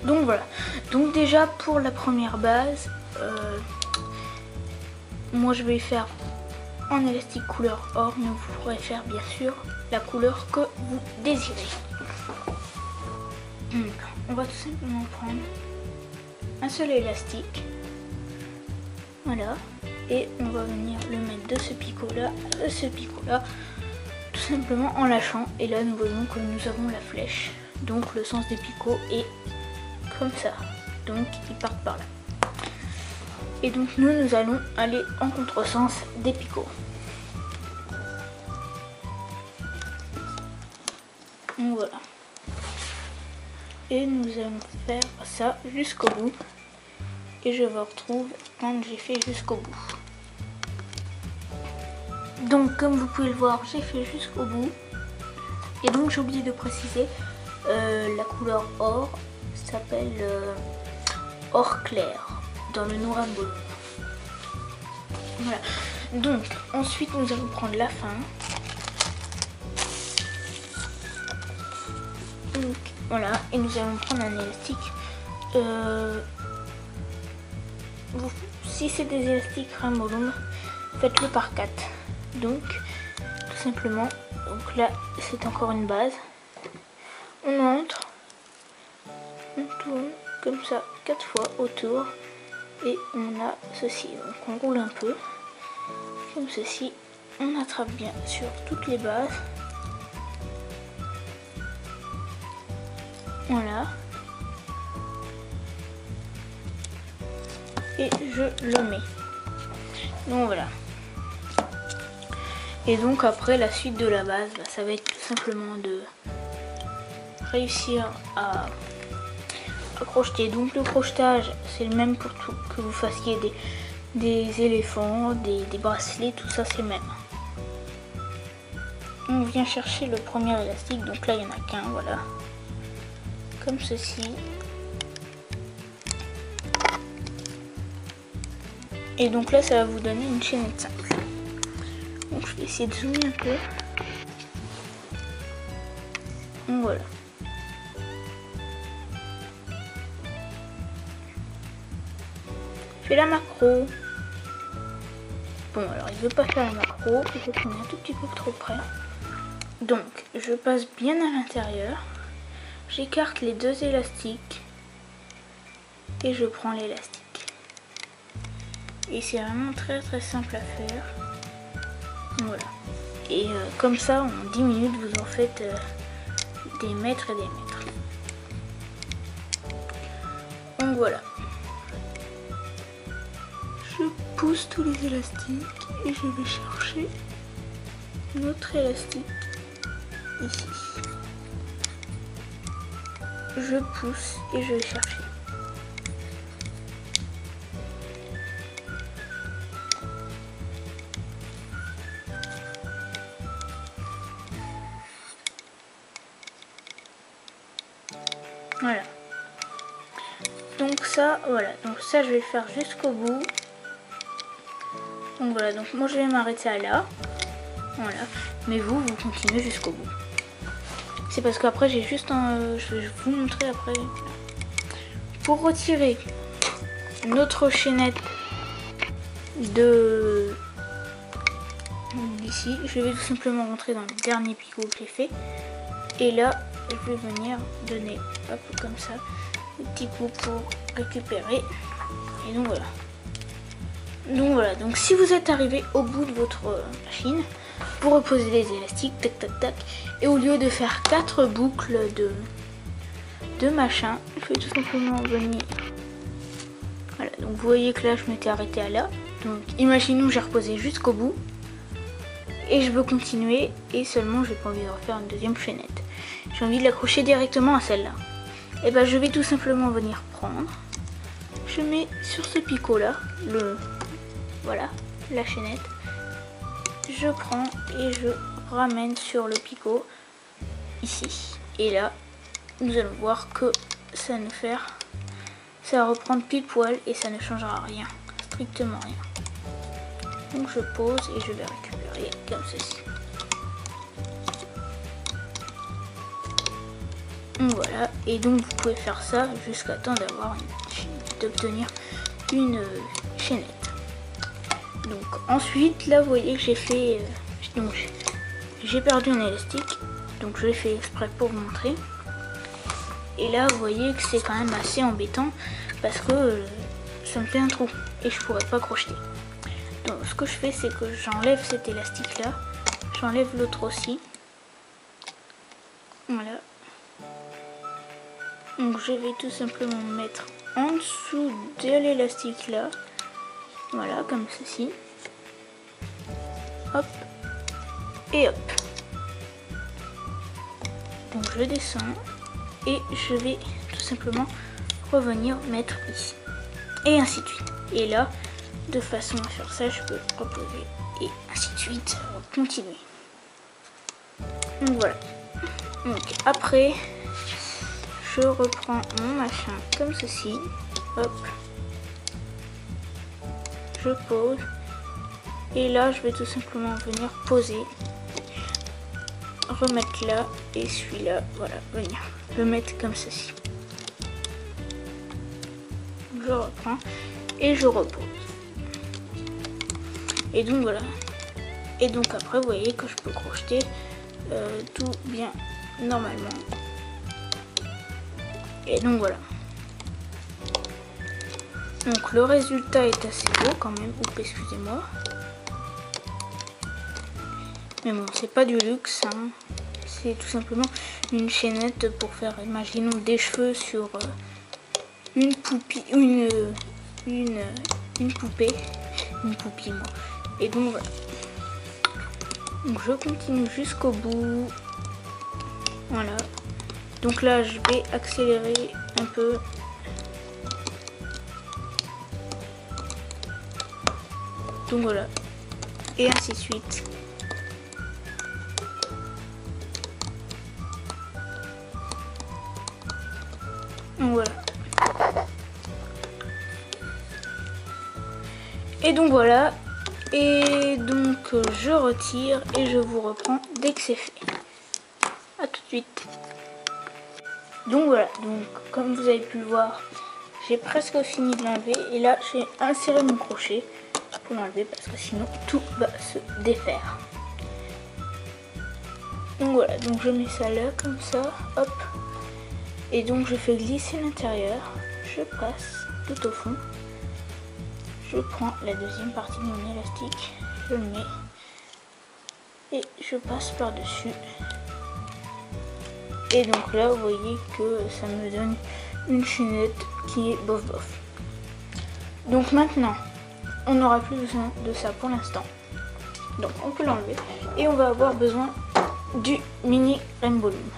Donc voilà, donc déjà pour la première base, moi je vais faire en élastique couleur or, mais vous pourrez faire bien sûr la couleur que vous désirez. Donc, on va tout simplement prendre un seul élastique, voilà, et on va venir le mettre de ce picot là à ce picot là, tout simplement en lâchant, et là nous voyons que nous avons la flèche, donc le sens des picots est comme ça, donc ils partent par là. Et donc nous allons aller en contresens des picots. Donc voilà. Et nous allons faire ça jusqu'au bout. Et je vous retrouve quand j'ai fait jusqu'au bout. Donc comme vous pouvez le voir, j'ai fait jusqu'au bout. Et donc j'ai oublié de préciser, la couleur or s'appelle or clair dans le noir blanc. Voilà. Donc ensuite nous allons prendre la fin. Donc voilà, et nous allons prendre un élastique. Si c'est des élastiques Ramolum, faites-le par 4. Donc tout simplement, donc là c'est encore une base. On entre, on tourne comme ça 4 fois autour et on a ceci. Donc on roule un peu comme ceci, on attrape bien sur toutes les bases. Voilà. Et je le mets. Donc voilà. Et donc après la suite de la base, bah, ça va être tout simplement de réussir à crocheter. Donc le crochetage c'est le même pour tout, que vous fassiez des éléphants, des bracelets, tout ça c'est le même. On vient chercher le premier élastique, donc là il n'y en a qu'un, voilà. Comme ceci. Et donc là ça va vous donner une chaînette simple. Donc je vais essayer de zoomer un peu. Donc voilà. Je fais la macro. Bon alors il veut pas faire la macro, peut-être qu'on est un tout petit peu trop près. Donc je passe bien à l'intérieur. J'écarte les deux élastiques et je prends l'élastique. Et c'est vraiment très simple à faire. Voilà. Et comme ça, en 10 minutes, vous en faites des mètres et des mètres. Donc voilà. Je pousse tous les élastiques et je vais chercher notre élastique ici. Je pousse et je vais chercher. Voilà. Donc ça, voilà. Donc ça, je vais le faire jusqu'au bout. Donc voilà. Donc moi, je vais m'arrêter à là. Voilà. Mais vous continuez jusqu'au bout. C'est parce qu'après j'ai juste je vais vous montrer après. Pour retirer notre chaînette de d'ici, je vais tout simplement rentrer dans le dernier picot que j'ai fait. Et là, je vais venir donner hop, comme ça des petits coups pour récupérer. Et donc voilà. Donc voilà. Donc si vous êtes arrivé au bout de votre machine, vous reposez les élastiques, tac tac tac, et au lieu de faire 4 boucles de machin, je vais tout simplement venir. Voilà, donc vous voyez que là je m'étais arrêtée à là. Donc imaginons que j'ai reposé jusqu'au bout et je veux continuer, et seulement j'ai pas envie de refaire une deuxième chaînette. J'ai envie de l'accrocher directement à celle-là. Et ben je vais tout simplement venir prendre. Je mets sur ce picot là voilà, la chaînette. Je prends et je ramène sur le picot ici. Et là, nous allons voir que ça va reprendre pile poil et ça ne changera rien, strictement rien. Donc je pose et je vais récupérer comme ceci. Voilà, et donc vous pouvez faire ça jusqu'à temps d'obtenir une chaînette. Donc ensuite, là vous voyez que j'ai fait, j'ai perdu un élastique, donc je l'ai fait exprès pour vous montrer. Et là vous voyez que c'est quand même assez embêtant parce que ça me fait un trou et je pourrais pas crocheter. Donc ce que je fais, c'est que j'enlève cet élastique là, j'enlève l'autre aussi. Voilà. Donc je vais tout simplement mettre en dessous de l'élastique là. Voilà, comme ceci. Hop. Et hop. Donc je descends et je vais tout simplement revenir mettre ici. Et ainsi de suite. Et là, de façon à faire ça, je peux reposer et ainsi de suite continuer. Donc voilà. Donc après, je reprends mon machin comme ceci. Hop. Je pose. Et là, je vais tout simplement venir poser. Remettre là. Et celui-là, voilà, venir le mettre comme ceci. Je reprends. Et je repose. Et donc voilà. Et donc après, vous voyez que je peux crocheter tout bien normalement. Et donc voilà. Donc le résultat est assez beau quand même. Oups, excusez-moi. Mais bon, c'est pas du luxe, hein. C'est tout simplement une chaînette pour faire, imaginons, des cheveux sur une poupée, une poupée, moi. Et donc voilà. Donc je continue jusqu'au bout. Voilà. Donc là, je vais accélérer un peu. Donc voilà. Et ainsi de suite. Donc voilà. Et donc voilà. Et donc je retire et je vous reprends dès que c'est fait. A tout de suite. Donc voilà, donc comme vous avez pu le voir, j'ai presque fini de l'enlever. Et là, j'ai inséré mon crochet pour l'enlever parce que sinon tout va se défaire. Donc voilà, donc je mets ça là comme ça, hop. Et donc je fais glisser l'intérieur, je passe tout au fond. Je prends la deuxième partie de mon élastique, je le mets et je passe par-dessus. Et donc là, vous voyez que ça me donne une chaînette qui est bof bof. Donc maintenant, on n'aura plus besoin de ça pour l'instant. Donc on peut l'enlever et on va avoir besoin du mini Rainbow Loom.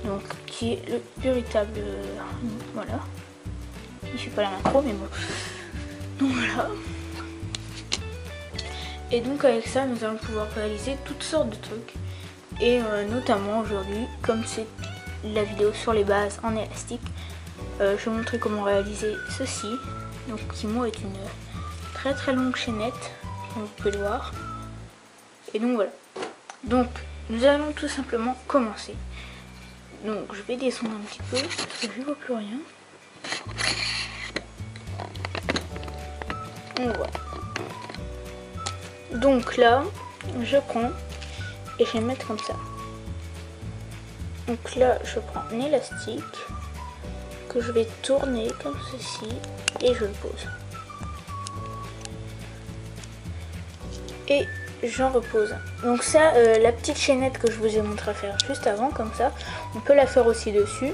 Donc qui est le véritable... voilà. Je suis pas la macro mais bon. Donc voilà. Et donc avec ça, nous allons pouvoir réaliser toutes sortes de trucs. Et notamment aujourd'hui, comme c'est la vidéo sur les bases en élastique, je vais vous montrer comment réaliser ceci. Donc qui moi est une très très longue chaînette, comme vous pouvez le voir. Et donc voilà. Donc nous allons tout simplement commencer. Donc je vais descendre un petit peu parce que je ne vois plus rien. Donc voilà. Donc là, je prends et je vais mettre comme ça. Donc là, je prends un élastique que je vais tourner comme ceci et je le pose. Et j'en repose. Donc ça, la petite chaînette que je vous ai montré à faire juste avant, comme ça, on peut la faire aussi dessus.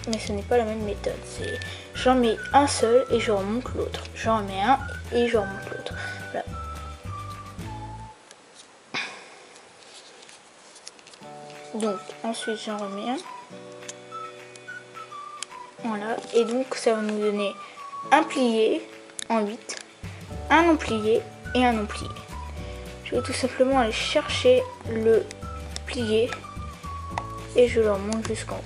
Mais ce n'est pas la même méthode. C'est j'en mets un seul et je remonte l'autre. J'en mets un et je remonte l'autre. Voilà. Donc ensuite j'en remets un. Voilà. Et donc ça va nous donner un plié en 8, un non plié et un non plié. Je vais tout simplement aller chercher le plié et je le remonte jusqu'en haut.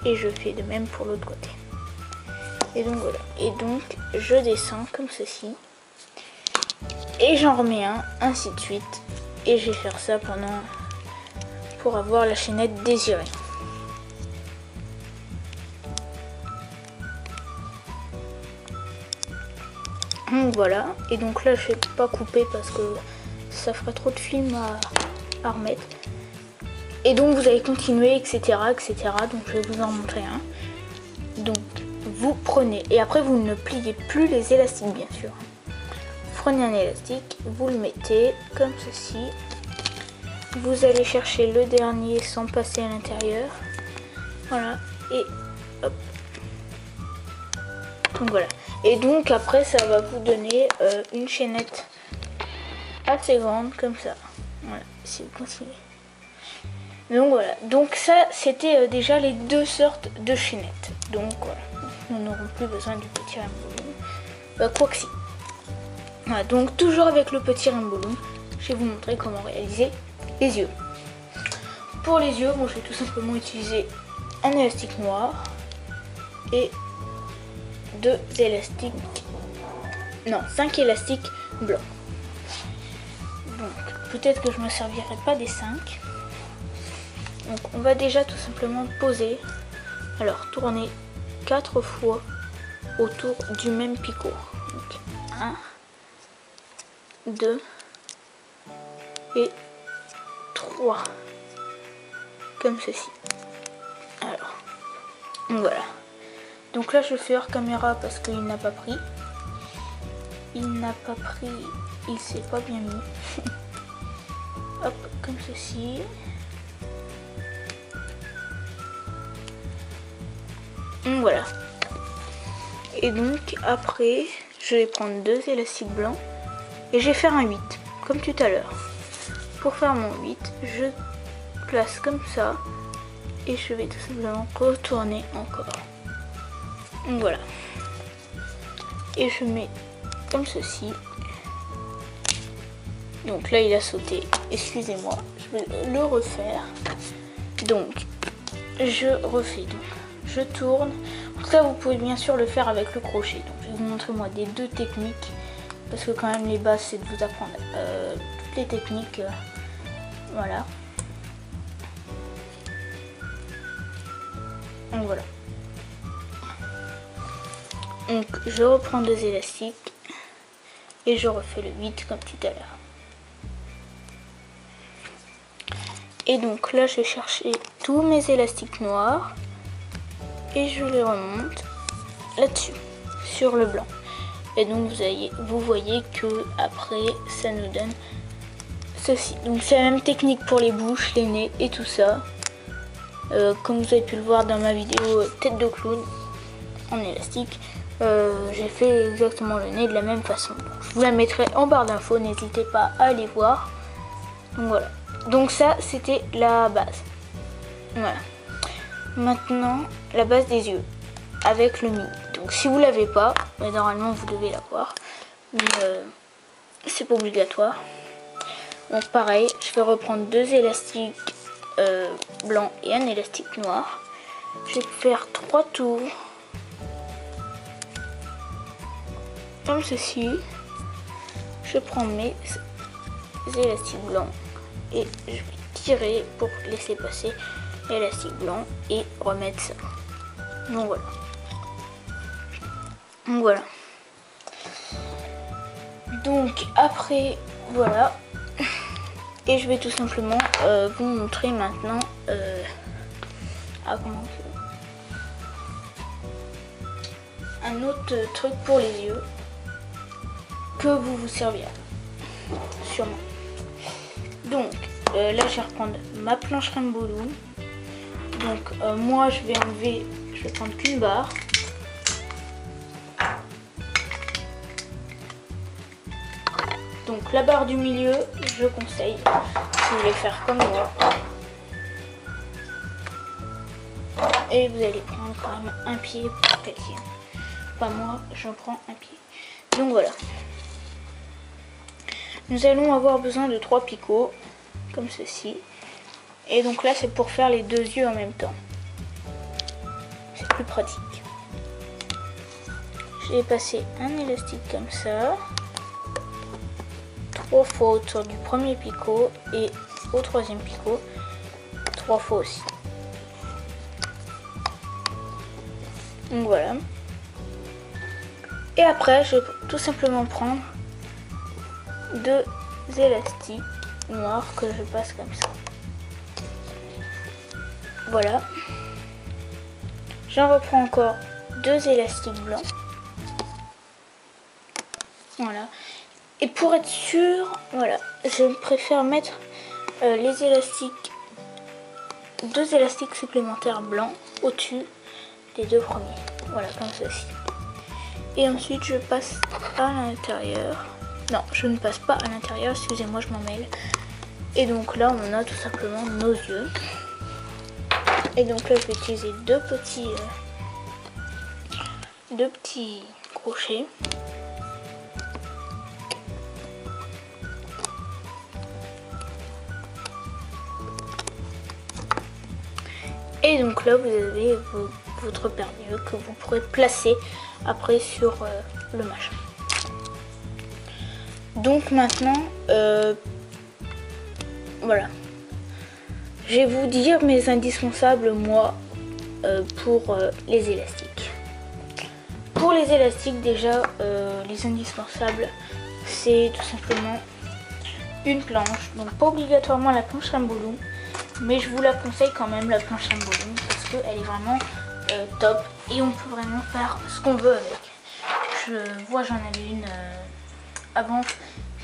Et je fais de même pour l'autre côté. Et donc voilà. Et donc je descends comme ceci. Et j'en remets un, ainsi de suite. Et je vais faire ça pour pour avoir la chaînette désirée. Donc voilà, et donc là je vais pas couper parce que ça ferait trop de film à remettre. Et donc vous allez continuer, etc., etc. Donc je vais vous en montrer un. Donc vous prenez, et après vous ne pliez plus les élastiques bien sûr. Vous prenez un élastique, vous le mettez comme ceci. Vous allez chercher le dernier sans passer à l'intérieur. Voilà, et hop. Donc voilà. Et donc après ça va vous donner une chaînette assez grande comme ça. Voilà, si vous continuez. Donc voilà, donc ça c'était déjà les deux sortes de chaînettes. Donc voilà, nous n'aurons plus besoin du petit rainbow. Quoi que si. Voilà, donc toujours avec le petit rainbow, je vais vous montrer comment réaliser les yeux. Pour les yeux, bon, je vais tout simplement utiliser un élastique noir et 5 élastiques blancs. Donc peut-être que je ne me servirai pas des 5. Donc on va déjà tout simplement poser, alors tourner 4 fois autour du même picot. Donc 1, 2 et 3, comme ceci. Alors, voilà. Donc là je fais hors caméra parce qu'il n'a pas pris. Il s'est pas bien mis. Hop, comme ceci. Voilà. Et donc après, je vais prendre 2 élastiques blancs et je vais faire un 8, comme tout à l'heure. Pour faire mon 8, je place comme ça et je vais tout simplement retourner encore. Donc voilà. Et je mets comme ceci. Donc là il a sauté, excusez-moi, je vais le refaire. Donc je refais, donc je tourne. Ça vous pouvez bien sûr le faire avec le crochet. Donc je vais vous montrer moi des deux techniques, parce que quand même les bases c'est de vous apprendre toutes les techniques. Voilà. Donc voilà. Donc je reprends 2 élastiques et je refais le 8 comme tout à l'heure. Et donc là je vais chercher tous mes élastiques noirs et je les remonte là-dessus, sur le blanc. Et donc vous voyez que après ça nous donne ceci. Donc c'est la même technique pour les bouches, les nez et tout ça. Comme vous avez pu le voir dans ma vidéo tête de clown en élastique, j'ai fait exactement le nez de la même façon. Donc, je vous la mettrai en barre d'infos, n'hésitez pas à aller voir. Donc voilà. Donc ça c'était la base. Voilà. Maintenant la base des yeux avec le mini. Donc si vous l'avez pas, mais normalement vous devez l'avoir, mais c'est pas obligatoire. Donc pareil, je vais reprendre 2 élastiques blancs et un élastique noir. Je vais faire 3 tours comme ceci. Je prends mes élastiques blancs et je vais tirer pour laisser passer l'élastique blanc et remettre ça. Donc voilà. Donc voilà. Donc après voilà. Et je vais tout simplement vous montrer maintenant un autre truc pour les yeux que vous servirez sûrement. Donc là je vais reprendre ma planche Rainbow Loom. Donc moi je vais prendre qu'une barre. Donc la barre du milieu, je conseille, si vous voulez faire comme moi. Et vous allez prendre quand même un pied pour qu'elle tienne. Pas moi, j'en prends un pied. Donc voilà. Nous allons avoir besoin de 3 picots, comme ceci. Et donc là c'est pour faire les 2 yeux en même temps. C'est plus pratique. J'ai passé un élastique comme ça. 3 fois autour du premier picot et au 3e picot. 3 fois aussi. Donc voilà. Et après, je vais tout simplement prendre 2 élastiques noirs que je passe comme ça. Voilà. J'en reprends encore 2 élastiques blancs. Voilà. Et pour être sûr, voilà, je préfère mettre les élastiques, 2 élastiques supplémentaires blancs au-dessus des 2 premiers. Voilà, comme ceci. Et ensuite, je passe à l'intérieur. Non, je ne passe pas à l'intérieur, excusez-moi, je m'en mêle. Et donc là, on a tout simplement nos yeux. Et donc là, je vais utiliser deux petits crochets. Et donc là, vous avez votre paire d'yeux que vous pourrez placer après sur le machin. Donc maintenant, voilà. Je vais vous dire mes indispensables, moi, pour les élastiques. Pour les élastiques, déjà, les indispensables, c'est tout simplement une planche. Donc pas obligatoirement la planche Rambolou, mais je vous la conseille quand même, la planche Rambolou, parce qu'elle est vraiment top et on peut vraiment faire ce qu'on veut avec. Je vois, j'en avais une avant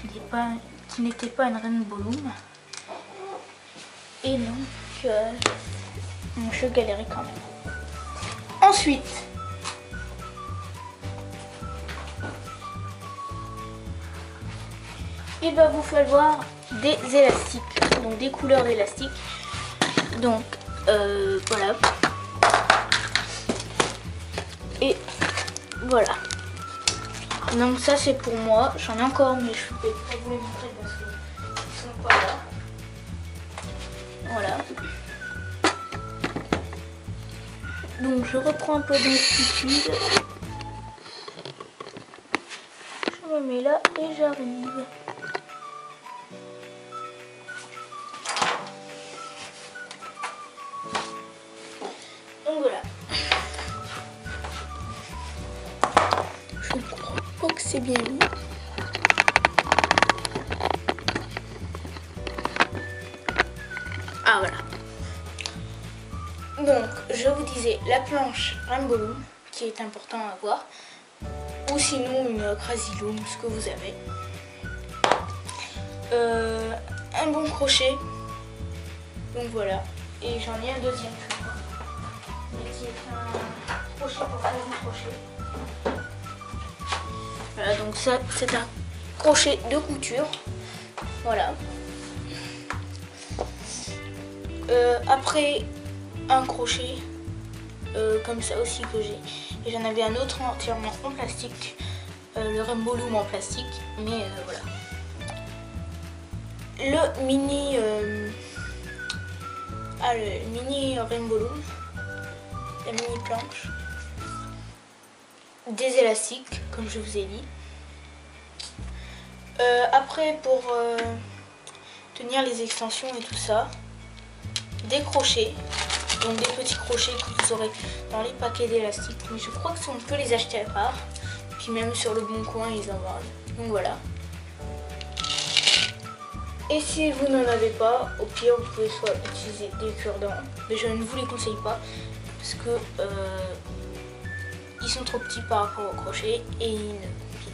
qui n'était pas une Rambolou. Et donc, je galérais quand même. Ensuite, il va vous falloir des élastiques, donc des couleurs d'élastiques. Donc, voilà. Et voilà. Donc ça c'est pour moi. J'en ai encore, mais je ne vais pas vous les montrer parce qu'ils sont pas là. Voilà. Donc je reprends un peu d'amplitude. Je me mets là et j'arrive. Donc voilà. Je crois pas que c'est bien mis. Ah voilà. Donc je vous disais la planche Rambolou qui est important à avoir, ou sinon une Crazy Loom, ce que vous avez. Un bon crochet. Donc voilà. Et j'en ai un deuxième. Qui est un crochet pour faire un crochet. Voilà, donc ça c'est un crochet de couture. Voilà. Après un crochet comme ça aussi que j'ai, et j'en avais un autre entièrement en plastique, le Rainbow Loom en plastique, mais voilà. Le mini Rainbow Loom, la mini planche, des élastiques comme je vous ai dit. Après pour tenir les extensions et tout ça, des crochets, donc des petits crochets que vous aurez dans les paquets d'élastiques, mais je crois que on peut les acheter à part, puis même sur le bon coin ils en vendent. Donc voilà. Et si vous n'en avez pas, au pire vous pouvez soit utiliser des cure-dents, mais je ne vous les conseille pas parce que ils sont trop petits par rapport au crochet et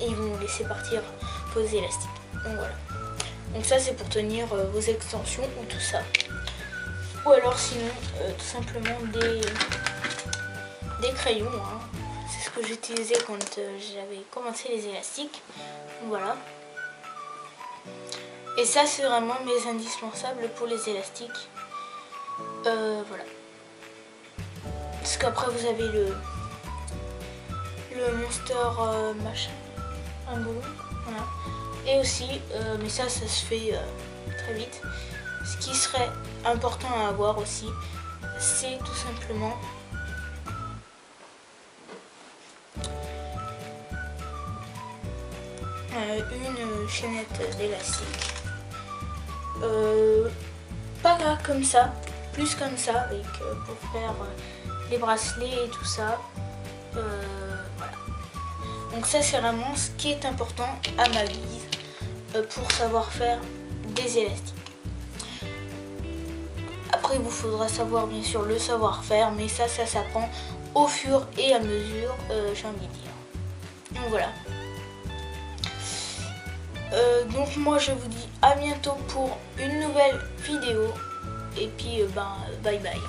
ils vont laisser partir vos élastiques. Donc voilà. Donc ça c'est pour tenir vos extensions ou tout ça. Ou alors sinon tout simplement des crayons, hein. C'est ce que j'utilisais quand j'avais commencé les élastiques. Donc voilà. Et ça c'est vraiment mes indispensables pour les élastiques. Voilà. Parce qu'après vous avez le Monster machin, un boulot. Voilà. Et aussi, mais ça se fait très vite. Ce qui serait important à avoir aussi, c'est tout simplement une chaînette d'élastique. Pas là comme ça, plus comme ça avec pour faire les bracelets et tout ça. Voilà. Donc ça c'est vraiment ce qui est important à ma guise pour savoir faire des élastiques. Après il vous faudra savoir bien sûr le savoir-faire, mais ça s'apprend au fur et à mesure, j'ai envie de dire. Donc voilà. Donc moi je vous dis à bientôt pour une nouvelle vidéo et puis bye bye.